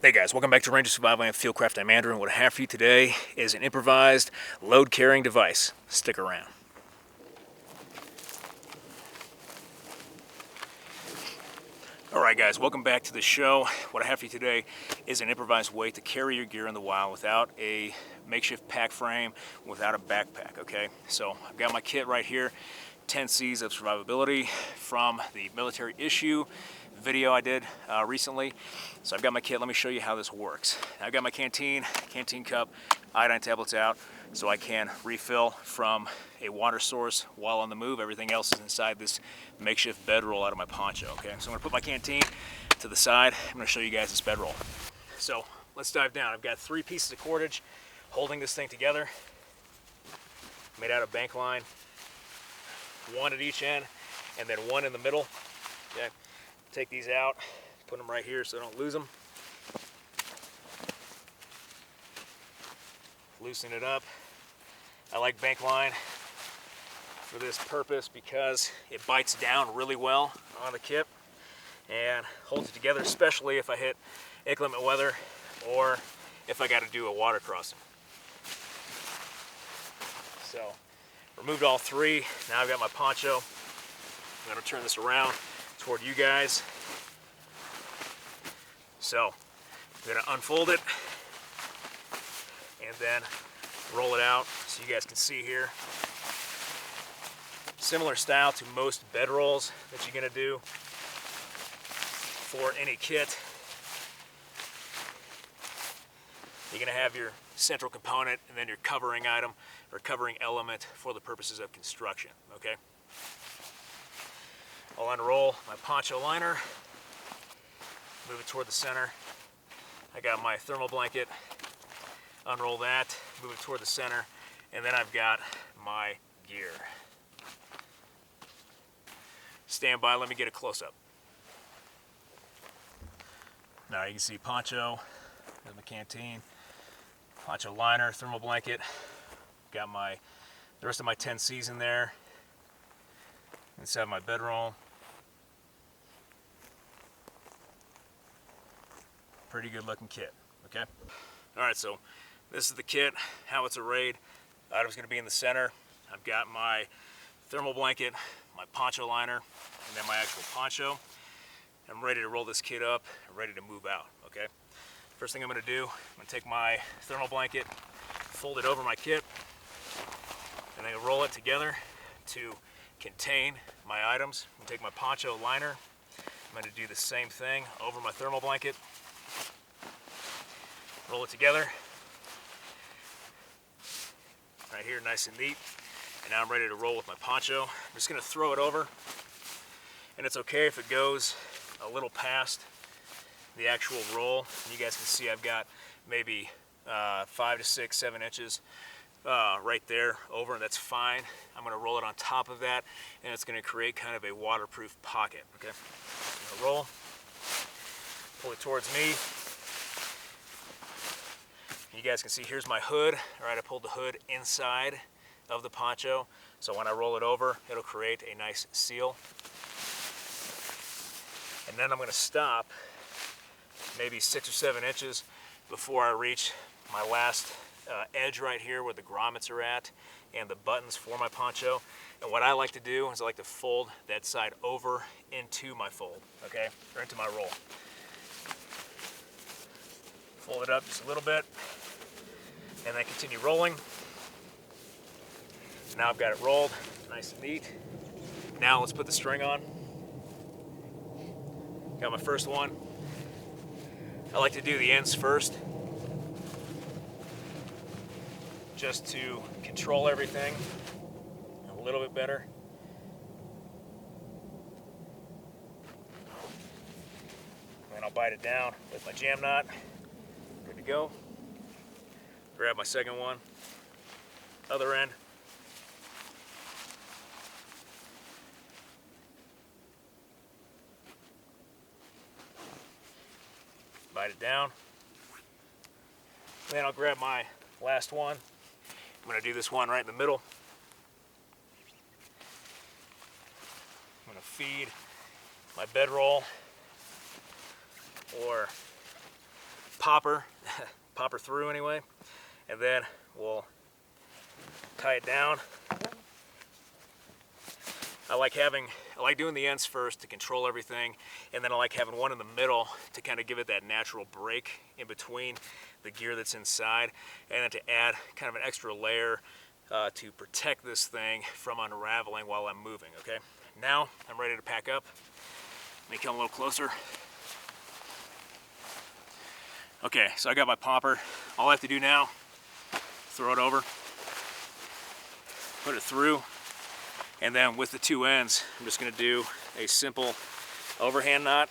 Hey guys, welcome back to Ranger Survival and Fieldcraft. I'm Andrew, and what I have for you today is an improvised load carrying device. Stick around. Alright guys, welcome back to the show. What I have for you today is an improvised way to carry your gear in the wild without a makeshift pack frame, without a backpack, okay? So I've got my kit right here, 10 C's of survivability from the military issue video I did recently. So I've got my kit. Let me show you how this works. I've got my canteen cup, iodine tablets out so I can refill from a water source while on the move. Everything else is inside this makeshift bedroll out of my poncho, okay? So I'm gonna put my canteen to the side. I'm gonna show you guys this bedroll. So let's dive down. I've got 3 pieces of cordage holding this thing together, made out of bank line, 1 at each end and then 1 in the middle, okay? Take these out, put them right here so I don't lose them. Loosen it up. I like bank line for this purpose because it bites down really well on the kit and holds it together, especially if I hit inclement weather or if I got to do a water crossing. So, removed all 3. Now I've got my poncho. I'm going to turn this around toward you guys. So I'm going to unfold it and then roll it out so you guys can see here. Similar style to most bedrolls that you're going to do for any kit. You're going to have your central component and then your covering item or covering element for the purposes of construction, okay? I'll unroll my poncho liner, move it toward the center. I got my thermal blanket, unroll that, move it toward the center, and then I've got my gear. Stand by, let me get a close-up. Now you can see poncho, there's my canteen, poncho liner, thermal blanket, got the rest of my 10 C's in there, inside my bedroll. Pretty good looking kit, okay? All right, so this is the kit, how it's arrayed. Item's gonna be in the center. I've got my thermal blanket, my poncho liner, and then my actual poncho. I'm ready to roll this kit up, I'm ready to move out, okay? First thing I'm gonna do, I'm gonna take my thermal blanket, fold it over my kit, and then roll it together to contain my items. I'm gonna take my poncho liner, I'm gonna do the same thing over my thermal blanket, roll it together, right here, nice and neat. And now I'm ready to roll with my poncho. I'm just gonna throw it over, and it's okay if it goes a little past the actual roll. And you guys can see I've got maybe 5 to 6, 7 inches right there over, and that's fine. I'm gonna roll it on top of that, and it's gonna create kind of a waterproof pocket, okay? I'm gonna roll, pull it towards me. You guys can see here's my hood. All right, I pulled the hood inside of the poncho, so when I roll it over, it'll create a nice seal. And then I'm gonna stop maybe 6 or 7 inches before I reach my last edge right here where the grommets are at and the buttons for my poncho. And what I like to do is I like to fold that side over into my fold, okay, or into my roll. Fold it up just a little bit, and then continue rolling. Now I've got it rolled, nice and neat. Now let's put the string on. Got my first one. I like to do the ends first, just to control everything a little bit better. And I'll bite it down with my jam knot. Good to go. Grab my second one, other end. Bite it down. And then I'll grab my last one. I'm going to do this one right in the middle. I'm going to feed my bedroll or popper, popper through anyway, and then we'll tie it down. I like doing the ends first to control everything, and then I like having one in the middle to kind of give it that natural break in between the gear that's inside, and then to add kind of an extra layer to protect this thing from unraveling while I'm moving, okay? Now I'm ready to pack up. Let me come a little closer. Okay, so I got my popper. All I have to do now, throw it over, put it through, and then with the two ends, I'm just gonna do a simple overhand knot,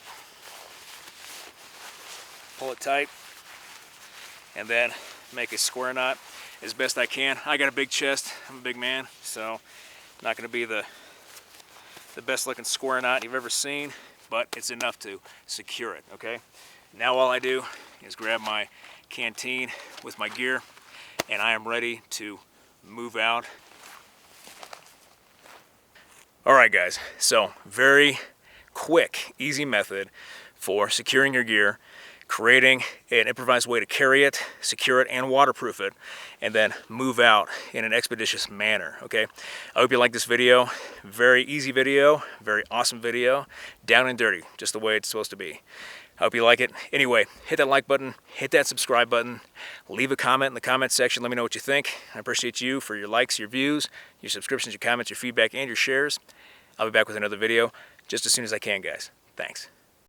pull it tight, and then make a square knot as best I can. I got a big chest, I'm a big man, so not gonna be the best looking square knot you've ever seen, but it's enough to secure it, okay? Now all I do is grab my canteen with my gear, and I am ready to move out. All right, guys, so very quick, easy method for securing your gear, creating an improvised way to carry it, secure it, and waterproof it, and then move out in an expeditious manner, okay? I hope you like this video. Very easy video, very awesome video, down and dirty, just the way it's supposed to be. I hope you like it. Anyway, hit that like button, hit that subscribe button, leave a comment in the comment section, let me know what you think. I appreciate you for your likes, your views, your subscriptions, your comments, your feedback, and your shares. I'll be back with another video just as soon as I can, guys. Thanks.